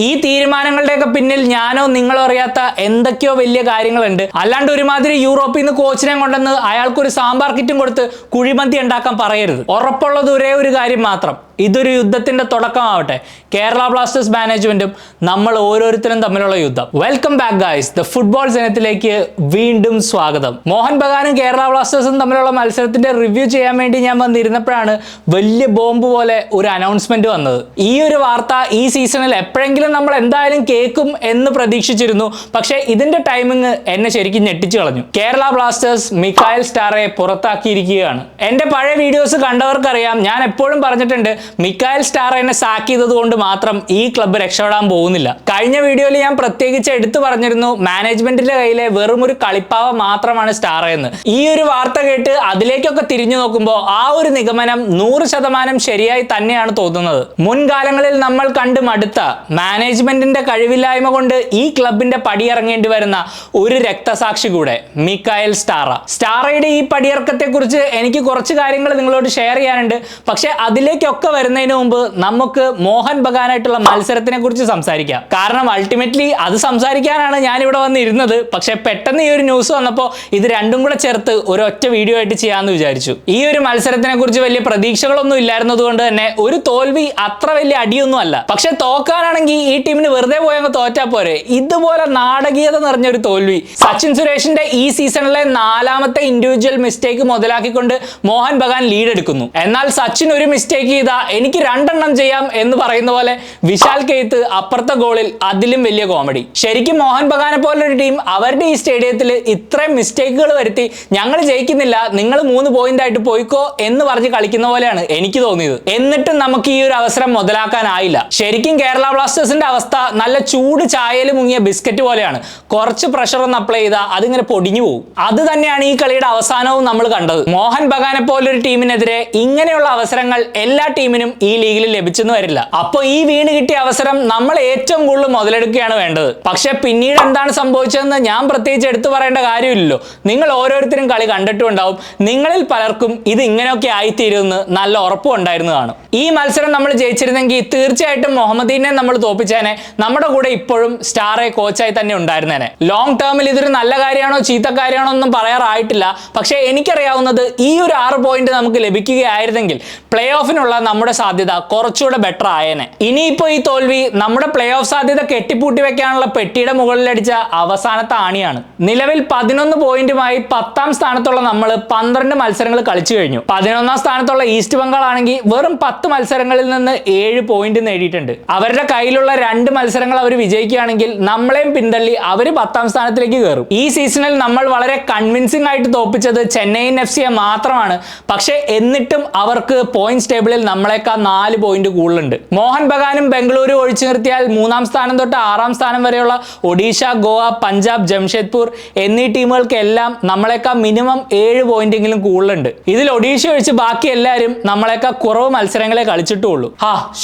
ഈ തീരുമാനങ്ങളുടെയൊക്കെ പിന്നിൽ ഞാനോ നിങ്ങളോ അറിയാത്ത എന്തൊക്കെയോ വലിയ കാര്യങ്ങളുണ്ട്. അല്ലാണ്ട് ഒരുമാതിരി യൂറോപ്പിൽ നിന്ന് കോച്ചിനെ കൊണ്ടെന്ന് അയാൾക്കൊരു സാമ്പാർ കിറ്റും കൊടുത്ത് കുഴിമന്തി ഉണ്ടാക്കാൻ പറയരുത്. ഉറപ്പുള്ളത് ഒരേ ഒരു കാര്യം മാത്രം, ഇതൊരു യുദ്ധത്തിന്റെ തുടക്കമാവട്ടെ. കേരള ബ്ലാസ്റ്റേഴ്സ് മാനേജ്മെന്റും നമ്മൾ ഓരോരുത്തരും തമ്മിലുള്ള യുദ്ധം. Welcome back guys, the football സേനത്തിലേക്ക് വീണ്ടും സ്വാഗതം. മോഹൻ ബഗാനും കേരള ബ്ലാസ്റ്റേഴ്സും തമ്മിലുള്ള മത്സരത്തിന്റെ റിവ്യൂ ചെയ്യാൻ വേണ്ടി ഞാൻ വന്നിരുന്നപ്പോഴാണ് വലിയ ബോംബ് പോലെ ഒരു അനൗൺസ്മെന്റ് വന്നത്. ഈ ഒരു വാർത്ത ഈ സീസണിൽ എപ്പോഴെങ്കിലും നമ്മൾ എന്തായാലും കേൾക്കും എന്ന് പ്രതീക്ഷിച്ചിരുന്നു. പക്ഷേ ഇതിന്റെ ടൈമിംഗ് എന്നെ ശരിക്കും ഞെട്ടിച്ചു കളഞ്ഞു. കേരള ബ്ലാസ്റ്റേഴ്സ് മിക്കായൽ സ്റ്റാറെ പുറത്താക്കിയിരിക്കുകയാണ്. എന്റെ പഴയ വീഡിയോസ് കണ്ടവർക്കറിയാം, ഞാൻ എപ്പോഴും പറഞ്ഞിട്ടുണ്ട് മിക്കായൽ സ്റ്റാറിനെ സാക്ക് ചെയ്തത് കൊണ്ട് മാത്രം ഈ ക്ലബ്ബ് രക്ഷപ്പെടാൻ പോകുന്നില്ല. കഴിഞ്ഞ വീഡിയോയിൽ ഞാൻ പ്രത്യേകിച്ച് എടുത്തു പറഞ്ഞിരുന്നു മാനേജ്മെന്റിന്റെ കയ്യിലെ വെറും ഒരു കളിപ്പാവ മാത്രമാണ് സ്റ്റാർ എന്ന്. ഈ ഒരു വാർത്ത കേട്ട് അതിലേക്കൊക്കെ തിരിഞ്ഞു നോക്കുമ്പോൾ ആ ഒരു നിഗമനം 100% ശരിയായി തന്നെയാണ് തോന്നുന്നത്. മുൻകാലങ്ങളിൽ നമ്മൾ കണ്ടു മടുത്ത മാനേജ്മെന്റിന്റെ കഴിവില്ലായ്മ കൊണ്ട് ഈ ക്ലബിന്റെ പടിയിറങ്ങേണ്ടി വരുന്ന ഒരു രക്തസാക്ഷി കൂടെ മിക്കായൽ സ്റ്റാറ. സ്റ്റാറയുടെ ഈ പടിയിറക്കത്തെ കുറിച്ച് എനിക്ക് കുറച്ച് കാര്യങ്ങൾ നിങ്ങളോട് ഷെയർ ചെയ്യാനുണ്ട്. പക്ഷെ അതിലേക്കൊക്കെ വരുന്നതിന് മുമ്പ് നമുക്ക് മോഹൻ ബഗാനായിട്ടുള്ള മത്സരത്തിനെ കുറിച്ച് സംസാരിക്കാം. കാരണം അൾട്ടിമേറ്റ്ലി അത് സംസാരിക്കാനാണ് ഞാൻ ഇവിടെ വന്നിരുന്നത്. പക്ഷെ പെട്ടെന്ന് ഈ ഒരു ന്യൂസ് വന്നപ്പോൾ ഇത് രണ്ടും കൂടെ ചേർത്ത് ഒരൊറ്റ വീഡിയോ ആയിട്ട് ചെയ്യാമെന്ന് വിചാരിച്ചു. ഈ ഒരു മത്സരത്തിനെ കുറിച്ച് വലിയ പ്രതീക്ഷകളൊന്നും ഇല്ലായിരുന്നത് കൊണ്ട് തന്നെ ഒരു തോൽവി അത്ര വലിയ അടിയൊന്നും അല്ല. പക്ഷെ തോക്കാനാണെങ്കിൽ ഈ ടീമിന് വെറുതെ പോയങ്ങ് തോറ്റാ പോരെ. ഇതുപോലെ നാടകീയത നിറഞ്ഞൊരു തോൽവി. സച്ചിൻ സുരേഷിന്റെ ഈ സീസണിലെ 4ാമത്തെ ഇൻഡിവിജ്വൽ മിസ്റ്റേക്ക് മുതലാക്കിക്കൊണ്ട് മോഹൻ ബഗാൻ ലീഡ് എടുക്കുന്നു. എന്നാൽ സച്ചിൻ ഒരു മിസ്റ്റേക്ക് ചെയ്താൽ എനിക്ക് 2 എണ്ണം ചെയ്യാം എന്ന് പറയുന്ന പോലെ വിശാൽ കെയ്ത്ത് അപ്പുറത്തെ ഗോളിൽ അതിലും വലിയ കോമഡി. ശരിക്കും മോഹൻ ബഗാനെ പോലൊരു ടീം അവരുടെ ഈ സ്റ്റേഡിയത്തിൽ ഇത്രയും മിസ്റ്റേക്കുകൾ വരുത്തി ഞങ്ങൾ ജയിക്കുന്നില്ല, നിങ്ങൾ 3 പോയിന്റ് ആയിട്ട് പോയിക്കോ എന്ന് പറഞ്ഞ് കളിക്കുന്ന പോലെയാണ് എനിക്ക് തോന്നിയത്. എന്നിട്ടും നമുക്ക് ഈ ഒരു അവസരം മുതലാക്കാനായില്ല. ശരിക്കും കേരള ബ്ലാസ്റ്റേഴ്സിന്റെ അവസ്ഥ നല്ല ചൂട് ചായയിൽ മുങ്ങിയ ബിസ്ക്കറ്റ് പോലെയാണ്. കുറച്ച് പ്രഷർ ഒന്ന് അപ്ലൈ ചെയ്താൽ അതിങ്ങനെ പൊടിഞ്ഞു പോകും. അത് തന്നെയാണ് ഈ കളിയുടെ അവസാനവും നമ്മൾ കണ്ടത്. മോഹൻ ബഗാനെ പോലൊരു ടീമിനെതിരെ ഇങ്ങനെയുള്ള അവസരങ്ങൾ എല്ലാ ടീമിനും ഈ ലീഗിൽ ലഭിച്ചെന്ന് വരില്ല. അപ്പോൾ ഈ വീണ് കിട്ടിയ അവസരം നമ്മൾ ഏറ്റവും കൂടുതൽ മുതലെടുക്കുകയാണ് വേണ്ടത്. പക്ഷെ പിന്നീട് എന്താണ് സംഭവിച്ചതെന്ന് ഞാൻ പ്രത്യേകിച്ച് എടുത്തു പറയേണ്ട കാര്യമില്ലല്ലോ. നിങ്ങൾ ഓരോരുത്തരും കളി കണ്ടിട്ടുണ്ടാവും. നിങ്ങളിൽ പലർക്കും ഇത് ഇങ്ങനെയൊക്കെ ആയിത്തീരുമെന്ന് നല്ല ഉറപ്പും ഉണ്ടായിരുന്നതാണ്. ഈ മത്സരം നമ്മൾ ജയിച്ചിരുന്നെങ്കിൽ തീർച്ചയായിട്ടും മുഹമ്മദീനെ നമ്മൾ തോപ്പിച്ചേനെ. നമ്മുടെ കൂടെ ഇപ്പോഴും സ്റ്റാറെ കോച്ചായി തന്നെ ഉണ്ടായിരുന്നേനെ. ലോങ് ടേമിൽ ഇതൊരു നല്ല കാര്യമാണോ ചീത്ത കാര്യമാണോ ഒന്നും പറയാറായിട്ടില്ല. പക്ഷേ എനിക്കറിയാവുന്നത് ഈ ഒരു 6 പോയിന്റ് നമുക്ക് ലഭിക്കുകയായിരുന്നെങ്കിൽ പ്ലേ ഓഫിനുള്ള നമ്മുടെ സാധ്യത കുറച്ചുകൂടെ ബെറ്റർ ആയേനെ. ഇനിയിപ്പോ ഈ തോൽവി നമ്മുടെ പ്ലേ ഓഫ് സാധ്യത കെട്ടിപ്പൂട്ടി വെക്കാനുള്ള പെട്ടിയുടെ മുകളിലടിച്ച അവസാനത്തെ ആണിയാണ്. നിലവിൽ 11 പോയിന്റുമായി 10ാം സ്ഥാനത്തുള്ള നമ്മൾ 12 മത്സരങ്ങൾ കളിച്ചു കഴിഞ്ഞു. 11ാം സ്ഥാനത്തുള്ള ഈസ്റ്റ് ബംഗാൾ ആണെങ്കിൽ വെറും 10 മത്സരങ്ങളിൽ നിന്ന് 7 പോയിന്റ് നേടിയിട്ടുണ്ട്. അവരുടെ കയ്യിലുള്ള 2 മത്സരങ്ങൾ അവർ വിജയിക്കുകയാണെങ്കിൽ നമ്മളെയും പിന്തള്ളി അവർ 10ാം സ്ഥാനത്തിലേക്ക് കയറും. ഈ സീസണിൽ നമ്മൾ വളരെ കൺവിൻസിംഗ് ആയിട്ട് തോപ്പിച്ചത് ചെന്നൈയിൻ എഫ്സിയെ മാത്രമാണ്. പക്ഷേ എന്നിട്ടും അവർക്ക് പോയിന്റ്സ് ടേബിളിൽ നമ്മളെക്കാൾ 4 പോയിന്റ് കൂടുതലുണ്ട്. മോഹൻ ബഗാനും ബംഗളൂരു ഒഴിച്ചു നിർത്തിയാൽ 3ാം സ്ഥാനം തൊട്ട് 6ാം സ്ഥാനം വരെയുള്ള ഒഡീഷ, ഗോവ, പഞ്ചാബ്, ജംഷഡ്പൂർ എന്നീ ടീമുകൾക്കെല്ലാം നമ്മളെക്കാൾ മിനിമം 7 പോയിന്റെങ്കിലും കൂടുതലുണ്ട്. ഇതിൽ ഒഡീഷ ഒഴിച്ച് ബാക്കി എല്ലാവരും നമ്മളെക്കാൾ കുറവ് മത്സരങ്ങളെ കളിച്ചിട്ടുള്ളൂ.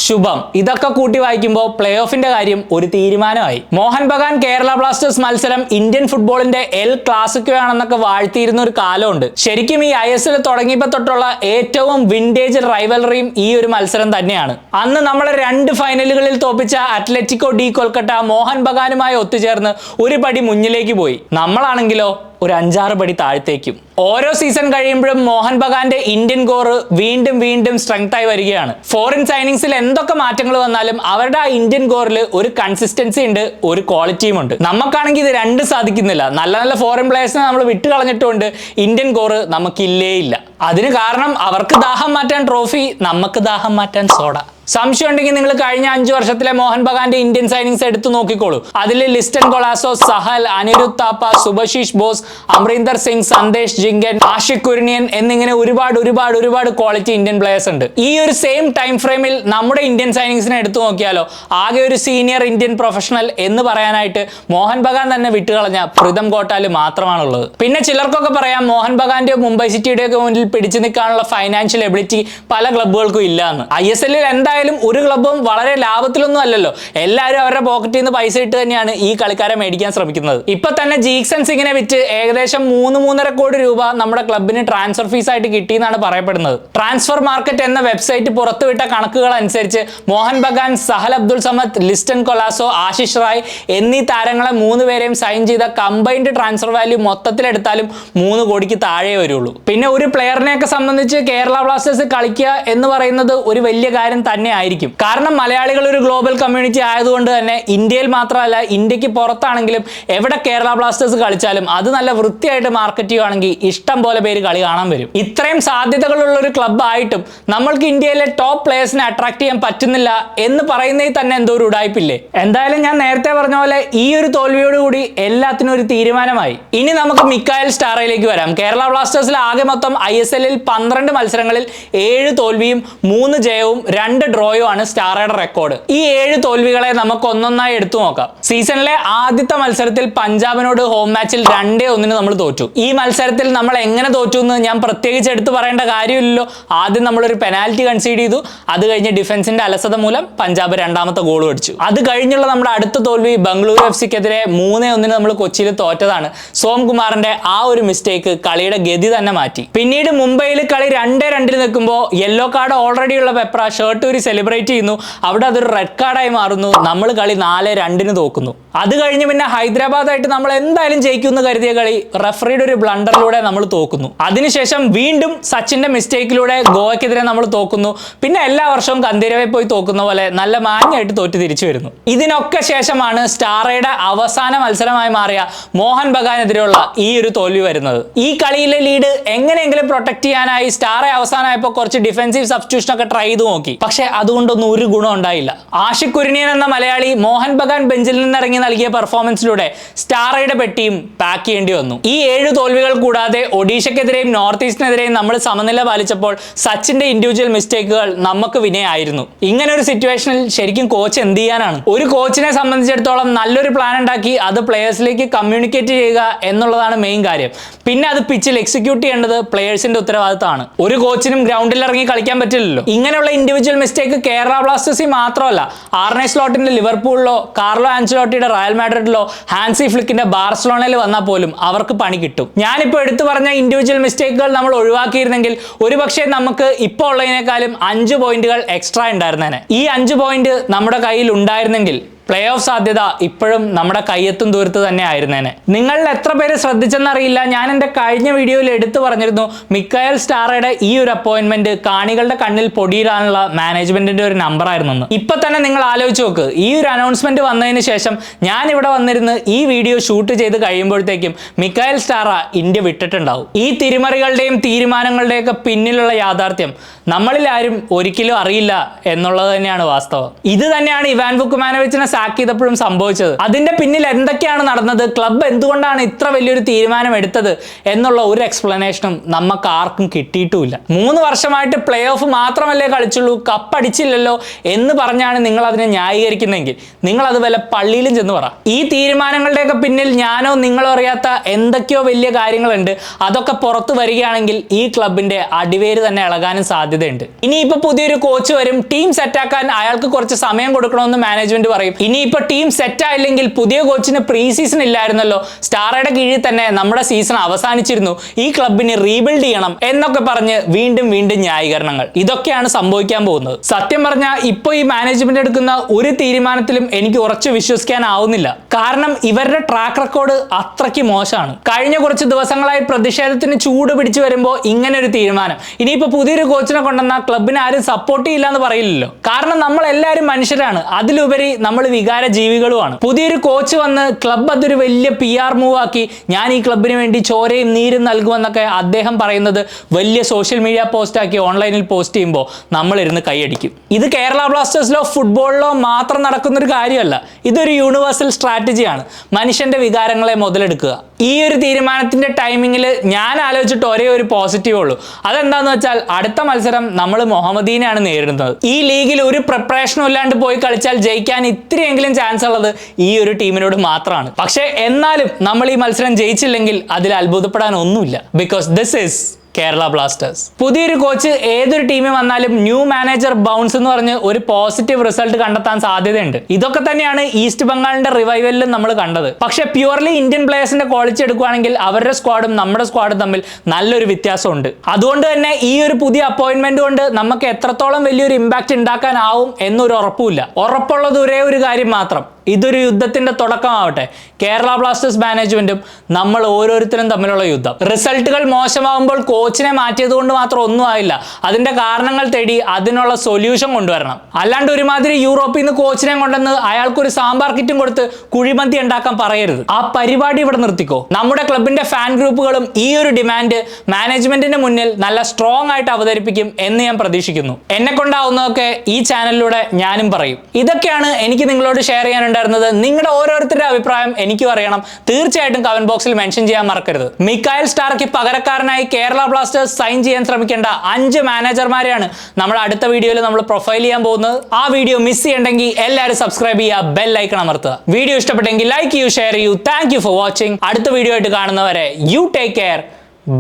ശുഭം. ഇതൊക്കെ കൂട്ടി വായിക്കുമ്പോൾ പ്ലേ ഓഫിന്റെ കാര്യം ഒരു തീരുമാനമായി. മോഹൻ ബഗാൻ കേരള ബ്ലാസ്റ്റേഴ്സ് മത്സരം ഇന്ത്യൻ ഫുട്ബോളിന്റെ എൽ ക്ലാസിക്കോ ആണെന്നൊക്കെ വാഴ്ത്തിയിരുന്ന ഒരു കാലമുണ്ട്. ശരിക്കും ഈ ISL തുടങ്ങിയപ്പോൾ തൊട്ടുള്ള ഏറ്റവും വിന്റേജ് റൈവലറിയും ഈ ഒരു മത്സരം തന്നെയാണ്. അന്ന് നമ്മളെ 2 ഫൈനലുകളിൽ തോപ്പിച്ച അത്ലറ്റിക്കോ ഡി കൊൽക്കട്ട മോഹൻ ബഗാനുമായി ഒത്തുചേർന്ന് ഒരു പടി മുന്നിലേക്ക് പോയി. നമ്മളാണെങ്കിലോ ഒരു 5-6 പടി താഴത്തേക്കും. ഓരോ സീസൺ കഴിയുമ്പോഴും മോഹൻ ബഗാന്റെ ഇന്ത്യൻ കോർ വീണ്ടും സ്ട്രെങ്ത് ആയി വരികയാണ്. ഫോറിൻ സൈനിങ്സിൽ എന്തൊക്കെ മാറ്റങ്ങൾ വന്നാലും അവരുടെ ആ ഇന്ത്യൻ കോറിൽ ഒരു കൺസിസ്റ്റൻസി ഉണ്ട്, ഒരു ക്വാളിറ്റിയും ഉണ്ട്. നമുക്കാണെങ്കിൽ ഇത് 2 സാധിക്കുന്നില്ല. നല്ല ഫോറിൻ പ്ലേയേഴ്സിനെ നമ്മൾ വിട്ട് കളഞ്ഞിട്ടുണ്ട്. ഇന്ത്യൻ കോർ നമുക്കില്ലേ ഇല്ല. അതിന് കാരണം അവർക്ക് ദാഹം മാറ്റാൻ ട്രോഫി, നമുക്ക് ദാഹം മാറ്റാൻ സോഡ. സംശയം ഉണ്ടെങ്കിൽ നിങ്ങൾ കഴിഞ്ഞ 5 വർഷത്തിലെ മോഹൻ ബഗാന്റെ ഇന്ത്യൻ സൈനിങ്സ് എടുത്തു നോക്കിക്കോളൂ. അതിൽ ലിസ്റ്റൻ കൊളാസോ, സഹൽ, അനിരുദ്ധ് താപ്പ, സുബശീഷ് ബോസ്, അമരീന്ദർ സിംഗ്, സന്ദേശ് ജിങ്കൻ, ആഷിഖ് കുരുണിയൻ എന്നിങ്ങനെ ഒരുപാട് ക്വാളിറ്റി ഇന്ത്യൻ പ്ലേയേഴ്സ് ഉണ്ട്. ഈ ഒരു സെയിം ടൈം ഫ്രെയിമിൽ നമ്മുടെ ഇന്ത്യൻ സൈനിങ്സിനെ എടുത്തു നോക്കിയാലോ ആകെ ഒരു സീനിയർ ഇന്ത്യൻ പ്രൊഫഷണൽ എന്ന് പറയാനായിട്ട് മോഹൻ ബഗാൻ തന്നെ വിട്ടുകളഞ്ഞ പ്രീതം കോട്ടാല് മാത്രമാണുള്ളത്. പിന്നെ ചിലർക്കൊക്കെ പറയാം മോഹൻ ബഗാന്റെയോ മുംബൈ സിറ്റിയുടെയോ മുന്നിൽ പിടിച്ചു നിൽക്കാനുള്ള ഫൈനാൻഷ്യൽ എബിലിറ്റി പല ക്ലബ്ബുകൾക്കും ഇല്ല എന്ന്. ISL എന്തായാലും എന്തായാലും ഒരു ക്ലബ്ബും വളരെ ലാഭത്തിലൊന്നും അല്ലല്ലോ, എല്ലാവരും അവരുടെ പോക്കറ്റിൽ നിന്ന് പൈസ ഇട്ട് തന്നെയാണ് ഈ കളിക്കാരെ മേടിക്കാൻ ശ്രമിക്കുന്നത്. ഇപ്പൊ തന്നെ ജീക്സൺസ് ഇങ്ങനെ വിറ്റ് ഏകദേശം 3-3.5 കോടി രൂപ നമ്മുടെ ക്ലബിന് ട്രാൻസ്ഫർ ഫീസ് ആയിട്ട് കിട്ടിയെന്നാണ് പറയപ്പെടുന്നത്. ട്രാൻസ്ഫർ മാർക്കറ്റ് എന്ന വെബ്സൈറ്റ് പുറത്തുവിട്ട കണക്കുകൾ അനുസരിച്ച് മോഹൻ ബഗാൻ, സഹൽ അബ്ദുൾ സമദ്, ലിസ്റ്റൺ കൊലാസോ, ആശിഷ് റായ് എന്നീ താരങ്ങളെ 3 പേരെയും സൈൻ ചെയ്ത കമ്പൈൻഡ് ട്രാൻസ്ഫർ വാല്യൂ മൊത്തത്തിലെടുത്താലും 3 കോടിക്ക് താഴെ വരുള്ളൂ. പിന്നെ ഒരു പ്ലെയറിനെയൊക്കെ സംബന്ധിച്ച് കേരള ബ്ലാസ്റ്റേഴ്സ് കളിക്കുക എന്ന് പറയുന്നത് ഒരു വലിയ കാര്യം തന്നെ ആയിരിക്കും. കാരണം മലയാളികൾ ഒരു ഗ്ലോബൽ കമ്മ്യൂണിറ്റി ആയതുകൊണ്ട് തന്നെ ഇന്ത്യയിൽ മാത്രമല്ല, ഇന്ത്യക്ക് പുറത്താണെങ്കിലും എവിടെ കേരള ബ്ലാസ്റ്റേഴ്സ് കളിച്ചാലും അത് നല്ല വൃത്തിയായിട്ട് മാർക്കറ്റ് ചെയ്യുകയാണെങ്കിൽ ഇഷ്ടം പോലെ പേര് കളി കാണാൻ വരും. ഇത്രയും സാധ്യതകളുള്ള ഒരു ക്ലബ് ആയിട്ടും നമ്മൾക്ക് ഇന്ത്യയിലെ ടോപ്പ് പ്ലേയേഴ്സിനെ അട്രാക്ട് ചെയ്യാൻ പറ്റുന്നില്ല എന്ന് പറയുന്നതിൽ തന്നെ എന്തോ ഒരു ഉടായ്പില്ലേ. എന്തായാലും ഞാൻ നേരത്തെ പറഞ്ഞ പോലെ ഈ ഒരു തോൽവിയോടുകൂടി എല്ലാത്തിനും ഒരു തീരുമാനമായി. ഇനി നമുക്ക് മിക്കായൽ സ്റ്റാറയിലേക്ക് വരാം. കേരള ബ്ലാസ്റ്റേഴ്സിൽ ആകെ മൊത്തം ISL-ൽ 12 മത്സരങ്ങളിൽ 7 തോൽവിയും 3 ജയവും 2 ഡ്രോയും ആണ് സ്റ്റാറയുടെ റെക്കോർഡ്. ഈ 7 തോൽവികളെ നമുക്ക് ഒന്നൊന്നായി എടുത്തു നോക്കാം. സീസണിലെ ആദ്യത്തെ മത്സരത്തിൽ പഞ്ചാബിനോട് ഹോം മാച്ചിൽ 2-1 നമ്മൾ തോറ്റു. ഈ മത്സരത്തിൽ നമ്മൾ എങ്ങനെ തോറ്റു എന്ന് ഞാൻ പ്രത്യേകിച്ച് എടുത്തു പറയേണ്ട കാര്യമില്ലല്ലോ. ആദ്യം നമ്മളൊരു പെനാൽറ്റി കൺസീഡ് ചെയ്തു, അത് കഴിഞ്ഞ് ഡിഫൻസിന്റെ അലസത മൂലം പഞ്ചാബ് രണ്ടാമത്തെ ഗോൾ അടിച്ചു. അത് കഴിഞ്ഞുള്ള നമ്മുടെ അടുത്ത തോൽവി ബംഗളൂരു FC-ക്കെതിരെ 3-1 നമ്മൾ കൊച്ചിയിൽ തോറ്റതാണ്. സോംകുമാറിന്റെ ആ ഒരു മിസ്റ്റേക്ക് കളിയുടെ ഗതി തന്നെ മാറ്റി. പിന്നീട് മുംബൈയിൽ കളി 2-2 നിൽക്കുമ്പോൾ യെല്ലോ കാർഡ് ഓൾറെഡി ഉള്ള പെപ്ര ഷർട്ട് ഊരി സെലിബ്രേറ്റ് ചെയ്യുന്നു. അവിടെ അതൊരു റെഡ് കാർഡായി മാറുന്നു. നമ്മൾ കളി 4-2 തോക്കുന്നു. അത് കഴിഞ്ഞ് പിന്നെ ഹൈദരാബാദായിട്ട് നമ്മൾ എന്തായാലും ജയിക്കുമെന്ന് കരുതിയ കളി റഫറിയുടെ ഒരു ബ്ലണ്ടറിലൂടെ നമ്മൾ തോക്കുന്നു. അതിനുശേഷം വീണ്ടും സച്ചിന്റെ മിസ്റ്റേക്കിലൂടെ ഗോവയ്ക്കെതിരെ നമ്മൾ തോക്കുന്നു. പിന്നെ എല്ലാ വർഷവും കന്തിരവെ പോയി തോക്കുന്ന പോലെ നല്ല മാന്യമായിട്ട് തോറ്റ് തിരിച്ചു വരുന്നു. ഇതിനൊക്കെ ശേഷമാണ് സ്റ്റാറയുടെ അവസാന മത്സരമായി മാറിയ മോഹൻ ബഗാനെതിരെയുള്ള ഈ ഒരു തോൽവി വരുന്നത്. ഈ കളിയിലെ ലീഡ് എങ്ങനെയെങ്കിലും പ്രൊട്ടക്ട് ചെയ്യാനായി സ്റ്റാറെ അവസാനമായപ്പോൾ കുറച്ച് ഡിഫൻസീവ് സബ്സ്റ്റിറ്റ്യൂഷൻ ഒക്കെ ട്രൈ ചെയ്ത് നോക്കി. പക്ഷെ അതുകൊണ്ടൊന്നും ഒരു ഗുണം ഉണ്ടായില്ല. ആഷിഖ് കുര്യൻ എന്ന മലയാളി മോഹൻ ബഗാൻ ബെഞ്ചിൽ നിന്നിറങ്ങി നൽകിയ പെർഫോമൻസിലൂടെ സ്റ്റാറയുടെ പെട്ടിയും പാക്ക് ചെയ്യേണ്ടി വന്നു. ഈ 7 തോൽവികൾ കൂടാതെ ഒഡീഷയ്ക്കെതിരെയും നോർത്ത് ഈസ്റ്റിനെതിരെയും നമ്മൾ സമനില പാലിച്ചപ്പോൾ സച്ചിന്റെ ഇൻഡിവിജ്വൽ മിസ്റ്റേക്കുകൾ നമുക്ക് വിനയായിരുന്നു. ഇങ്ങനെ ഒരു സിറ്റുവേഷനിൽ ശരിക്കും കോച്ച് എന്ത് ചെയ്യാനാണ്? ഒരു കോച്ചിനെ സംബന്ധിച്ചിടത്തോളം നല്ലൊരു പ്ലാൻ ഉണ്ടാക്കി അത് പ്ലേയേഴ്സിലേക്ക് കമ്മ്യൂണിക്കേറ്റ് ചെയ്യുക എന്നുള്ളതാണ് മെയിൻ കാര്യം. പിന്നെ അത് പിച്ചിൽ എക്സിക്യൂട്ട് ചെയ്യേണ്ടത് പ്ലേയേഴ്സിന്റെ ഉത്തരവാദിത്തമാണ്. ഒരു കോച്ചിനും ഗ്രൗണ്ടിൽ ഇറങ്ങി കളിക്കാൻ പറ്റില്ലല്ലോ. ഇങ്ങനെയുള്ള ഇൻഡിവിജ്വൽ മിസ്റ്റേക്ക് കേരള ബ്ലാസ്റ്റേഴ്സിൽ മാത്രമല്ല, ആർനെ സ്ലോട്ടിന്റെ ലിവർപൂളിലോ കാർലോ ആൻചലോട്ടിയുടെ റയൽ മാഡ്രിഡിലോ ഹാൻസി ഫ്ലിക്കിന്റെ ബാർസലോണയിൽ വന്നാൽ പോലും അവർക്ക് പണി കിട്ടും. ഞാനിപ്പോൾ എടുത്തു പറഞ്ഞ ഇൻഡിവിജ്വൽ മിസ്റ്റേക്കുകൾ നമ്മൾ ഒഴിവാക്കിയിരുന്നെങ്കിൽ ഒരുപക്ഷെ നമുക്ക് ഇപ്പോൾ ഉള്ളതിനേക്കാളും 5 പോയിന്റുകൾ എക്സ്ട്രാ ഉണ്ടായിരുന്നേനെ. ഈ 5 പോയിന്റ് നമ്മുടെ കയ്യിൽ ഉണ്ടായിരുന്നെങ്കിൽ പ്ലേ ഓഫ് സാധ്യത ഇപ്പോഴും നമ്മുടെ കയ്യെത്തും ദൂരത്ത് തന്നെ ആയിരുന്നേനെ. നിങ്ങളിൽ എത്ര പേര് ശ്രദ്ധിച്ചെന്നറിയില്ല, ഞാൻ എൻ്റെ കഴിഞ്ഞ വീഡിയോയിൽ എടുത്തു പറഞ്ഞിരുന്നു മിക്കായൽ സ്റ്റാറയുടെ ഈ ഒരു അപ്പോയിന്റ്മെന്റ് കാണികളുടെ കണ്ണിൽ പൊടിയിടാനുള്ള മാനേജ്മെന്റിന്റെ ഒരു നമ്പർ ആയിരുന്നു. ഇപ്പൊ തന്നെ നിങ്ങൾ ആലോചിച്ച് നോക്ക്, ഈ ഒരു അനൗൺസ്മെന്റ് വന്നതിന് ശേഷം ഞാൻ ഇവിടെ വന്നിരുന്ന് ഈ വീഡിയോ ഷൂട്ട് ചെയ്ത് കഴിയുമ്പോഴത്തേക്കും മിക്കായൽ സ്റ്റാറ ഇന്ത്യ വിട്ടിട്ടുണ്ടാവും. ഈ തിരിമറികളുടെയും തീരുമാനങ്ങളുടെയൊക്കെ പിന്നിലുള്ള യാഥാർത്ഥ്യം നമ്മളിൽ ആരും ഒരിക്കലും അറിയില്ല എന്നുള്ളത് തന്നെയാണ് വാസ്തവം. ഇത് തന്നെയാണ് ഇവാൻ വുക്കുമാനോവിച്ചിനെ സാക്ക് ചെയ്തപ്പോഴും സംഭവിച്ചത്. അതിന്റെ പിന്നിൽ എന്തൊക്കെയാണ് നടന്നത്, ക്ലബ്ബ് എന്തുകൊണ്ടാണ് ഇത്ര വലിയൊരു തീരുമാനം എടുത്തത് എന്നുള്ള ഒരു എക്സ്പ്ലനേഷനും നമുക്ക് ആർക്കും കിട്ടിയിട്ടുമില്ല. 3 വർഷമായിട്ട് പ്ലേ ഓഫ് മാത്രമല്ലേ കളിച്ചുള്ളൂ, കപ്പടിച്ചില്ലല്ലോ എന്ന് പറഞ്ഞാണ് നിങ്ങൾ അതിനെ ന്യായീകരിക്കുന്നെങ്കിൽ നിങ്ങൾ അത് വല്ല പള്ളിയിലും ചെന്ന് പറ. ഈ തീരുമാനങ്ങളുടെയൊക്കെ പിന്നിൽ ഞാനോ നിങ്ങളോ അറിയാത്ത എന്തൊക്കെയോ വലിയ കാര്യങ്ങളുണ്ട്. അതൊക്കെ പുറത്തു വരികയാണെങ്കിൽ ഈ ക്ലബിന്റെ അടിവേര് തന്നെ ഇളകാനും സാധ്യതയുണ്ട്. ഇനിയിപ്പോ പുതിയൊരു കോച്ച് വരും, ടീം സെറ്റാക്കാൻ അയാൾക്ക് കുറച്ച് സമയം കൊടുക്കണമെന്ന് മാനേജ്മെന്റ് പറയും. ഇനിയിപ്പോ ടീം സെറ്റ് ആയില്ലെങ്കിൽ പുതിയ കോച്ചിന് പ്രീ സീസൺ ഇല്ലായിരുന്നല്ലോ, സ്റ്റാറയുടെ കീഴിൽ തന്നെ നമ്മുടെ സീസൺ അവസാനിച്ചിരുന്നു, ഈ ക്ലബിന് റീബിൽഡ് ചെയ്യണം എന്നൊക്കെ പറഞ്ഞ് വീണ്ടും വീണ്ടും ന്യായീകരണങ്ങൾ. ഇതൊക്കെയാണ് സംഭവിക്കാൻ പോകുന്നത്. സത്യം പറഞ്ഞാൽ ഇപ്പൊ ഈ മാനേജ്മെന്റ് എടുക്കുന്ന ഒരു തീരുമാനത്തിലും എനിക്ക് ഉറച്ചു വിശ്വസിക്കാനാവുന്നില്ല. കാരണം ഇവരുടെ ട്രാക്ക് റെക്കോർഡ് അത്രയ്ക്ക് മോശമാണ്. കഴിഞ്ഞ കുറച്ച് ദിവസങ്ങളായി പ്രതിഷേധത്തിന് ചൂട് പിടിച്ചു വരുമ്പോൾ ഇങ്ങനെ ഒരു തീരുമാനം. ഇനിയിപ്പോ പുതിയൊരു കോച്ചിനെ കൊണ്ടുവന്ന ക്ലബിനെ ആരും സപ്പോർട്ട് ചെയ്യില്ല എന്ന് പറയില്ലല്ലോ. കാരണം നമ്മൾ എല്ലാവരും മനുഷ്യരാണ്, അതിലുപരി നമ്മൾ വികാര ജീവികളുമാണ്. പുതിയൊരു കോച്ച് വന്ന് ക്ലബ് അതൊരു വലിയ PR മൂവ് ആക്കി ഞാൻ ഈ ക്ലബിന് വേണ്ടി ചോരയും നീരും നൽകുമെന്നൊക്കെ അദ്ദേഹം പറയുന്നത് വലിയ സോഷ്യൽ മീഡിയ പോസ്റ്റ് ആക്കി ഓൺലൈനിൽ പോസ്റ്റ് ചെയ്യുമ്പോൾ നമ്മളിരുന്ന് കൈയടിക്കും. ഇത് കേരള ബ്ലാസ്റ്റേഴ്സിലോ ഫുട്ബോളിലോ മാത്രം നടക്കുന്നൊരു കാര്യമല്ല, ഇതൊരു യൂണിവേഴ്സൽ സ്ട്രാറ്റജിയാണ്. മനുഷ്യന്റെ വികാരങ്ങളെ മുതലെടുക്കുക. ഈ ഒരു തീരുമാനത്തിന്റെ ടൈമിങ്ങിൽ ഞാൻ ആലോചിച്ചിട്ട് ഒരേ ഒരു പോസിറ്റീവ് ഉള്ളൂ. അതെന്താന്ന് വെച്ചാൽ അടുത്ത മത്സരം നമ്മൾ മുഹമ്മദീനെയാണ് നേരിടുന്നത്. ഈ ലീഗിൽ ഒരു പ്രിപ്പറേഷനും ഇല്ലാണ്ട് പോയി കളിച്ചാൽ ജയിക്കാൻ ഇത്രയെങ്കിലും ചാൻസ് ഉള്ളത് ഈ ഒരു ടീമിനോട് മാത്രമാണ്. പക്ഷേ എന്നാലും നമ്മൾ ഈ മത്സരം ജയിച്ചില്ലെങ്കിൽ അതിൽ അത്ഭുതപ്പെടാൻ ഒന്നുമില്ല. Because this is Kerala Blasters. പുതിയൊരു കോച്ച് ഏതൊരു ടീമിൽ വന്നാലും ന്യൂ മാനേജർ ബൗൺസ് എന്ന് പറഞ്ഞ് ഒരു പോസിറ്റീവ് റിസൾട്ട് കണ്ടെത്താൻ സാധ്യതയുണ്ട്. ഇതൊക്കെ തന്നെയാണ് ഈസ്റ്റ് ബംഗാളിന്റെ റിവൈവലിലും നമ്മൾ കണ്ടത്. പക്ഷേ പ്യുവർലി ഇന്ത്യൻ പ്ലേയേഴ്സിന്റെ ക്വാളിറ്റി എടുക്കുകയാണെങ്കിൽ അവരുടെ സ്ക്വാഡും നമ്മുടെ സ്ക്വാഡും തമ്മിൽ നല്ലൊരു വ്യത്യാസമുണ്ട്. അതുകൊണ്ട് തന്നെ ഈ ഒരു പുതിയ അപ്പോയിന്റ്മെന്റ് കൊണ്ട് നമുക്ക് എത്രത്തോളം വലിയൊരു ഇമ്പാക്ട് ഉണ്ടാക്കാനാവും എന്നൊരു ഉറപ്പുമില്ല. ഉറപ്പുള്ളത് ഒരേ ഒരു കാര്യം മാത്രം, ഇതൊരു യുദ്ധത്തിന്റെ തുടക്കമാവട്ടെ. കേരള ബ്ലാസ്റ്റേഴ്സ് മാനേജ്മെന്റും നമ്മൾ ഓരോരുത്തരും തമ്മിലുള്ള യുദ്ധം. റിസൾട്ടുകൾ മോശമാകുമ്പോൾ കോച്ചിനെ മാറ്റിയത് കൊണ്ട് മാത്രം ഒന്നും ആയില്ല. അതിന്റെ കാരണങ്ങൾ തേടി അതിനുള്ള സൊല്യൂഷൻ കൊണ്ടുവരണം. അല്ലാണ്ട് ഒരുമാതിരി യൂറോപ്പിൽ നിന്ന് കോച്ചിനെ കൊണ്ടുവന്ന് അയാൾക്കൊരു സാമ്പാർ കിറ്റും കൊടുത്ത് കുഴിമന്തി ഉണ്ടാക്കാൻ പറയരുത്. ആ പരിപാടി ഇവിടെ നിർത്തിക്കോ. നമ്മുടെ ക്ലബിന്റെ ഫാൻ ഗ്രൂപ്പുകളും ഈ ഒരു ഡിമാൻഡ് മാനേജ്മെന്റിന്റെ മുന്നിൽ നല്ല സ്ട്രോങ് ആയിട്ട് അവതരിപ്പിക്കും എന്ന് ഞാൻ പ്രതീക്ഷിക്കുന്നു. എന്നെ കൊണ്ടാവുന്നതൊക്കെ ഈ ചാനലിലൂടെ ഞാനും പറയും. ഇതൊക്കെയാണ് എനിക്ക് നിങ്ങളോട് ഷെയർ ചെയ്യാൻ ഉണ്ടായിരുന്നത്. നിങ്ങളുടെ ഓരോരുത്തരുടെ അഭിപ്രായം എനിക്കും അറിയണം. തീർച്ചയായിട്ടും കമന്റ് ബോക്സിൽ മെൻഷൻ ചെയ്യാൻ മറക്കരുത്. മിക്കായൽ സ്റ്റാർക്ക് പകരക്കാരനായി കേരള ബ്ലാസ്റ്റേഴ്സ് സൈൻ ചെയ്യാൻ ശ്രമിക്കേണ്ട 5 മാനേജർമാരെയാണ് നമ്മൾ അടുത്ത വീഡിയോയിൽ നമ്മൾ പ്രൊഫൈൽ ചെയ്യാൻ പോകുന്നത്. ആ വീഡിയോ മിസ് ചെയ്യണ്ടെങ്കിൽ എല്ലാവരും സബ്സ്ക്രൈബ് ചെയ്യുക, ബെൽ ഐക്കൺ അമർത്തുക. വീഡിയോ ഇഷ്ടപ്പെട്ടെങ്കിൽ ലൈക്ക് ചെയ്യൂ, ഷെയർ ചെയ്യൂ. Thank you for watching. അടുത്ത വീഡിയോ ആയിട്ട് കാണുന്നവരെ you take care.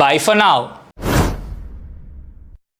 Bye for now.